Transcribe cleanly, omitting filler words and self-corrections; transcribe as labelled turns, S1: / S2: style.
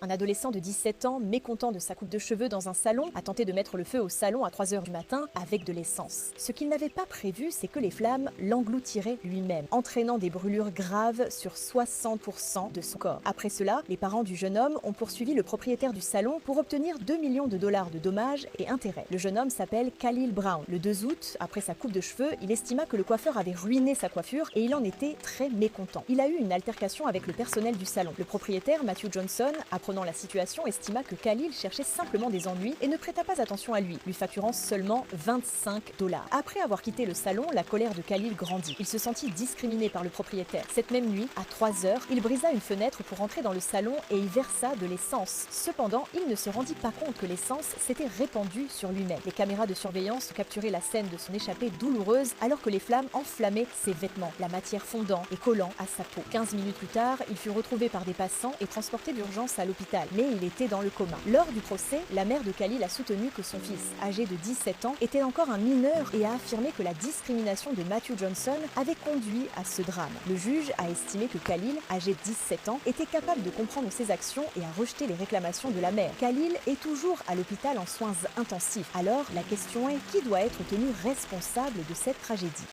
S1: Un adolescent de 17 ans, mécontent de sa coupe de cheveux dans un salon, a tenté de mettre le feu au salon à 3 h du matin avec de l'essence. Ce qu'il n'avait pas prévu, c'est que les flammes l'engloutiraient lui-même, entraînant des brûlures graves sur 60% de son corps. Après cela, les parents du jeune homme ont poursuivi le propriétaire du salon pour obtenir 2 millions de dollars de dommages et intérêts. Le jeune homme s'appelle Khalil Brown. Le 2 août, après sa coupe de cheveux, il estima que le coiffeur avait ruiné sa coiffure et il en était très mécontent. Il a eu une altercation avec le personnel du salon. Le propriétaire, Matthew Johnson, apprenant la situation, estima que Khalil cherchait simplement des ennuis et ne prêta pas attention à lui, lui facturant seulement 25 dollars. Après avoir quitté le salon, la colère de Khalil grandit. Il se sentit discriminé par le propriétaire. Cette même nuit, à 3 h, il brisa une fenêtre pour entrer dans le salon et y versa de l'essence. Cependant, il ne se rendit pas compte que l'essence s'était répandue sur lui-même. Les caméras de surveillance capturaient la scène de son échappée douloureuse alors que les flammes enflammaient ses vêtements, la matière fondant et collant à sa peau. 15 minutes plus tard, il fut retrouvé par des passants et transporté d'urgence à l'hôpital, mais il était dans le coma. Lors du procès, la mère de Khalil a soutenu que son fils, âgé de 17 ans, était encore un mineur et a affirmé que la discrimination de Matthew Johnson avait conduit à ce drame. Le juge a estimé que Khalil, âgé de 17 ans, était capable de comprendre ses actions et a rejeté les réclamations de la mère. Khalil est toujours à l'hôpital en soins intensifs. Alors, la question est, qui doit être tenu responsable de cette tragédie ?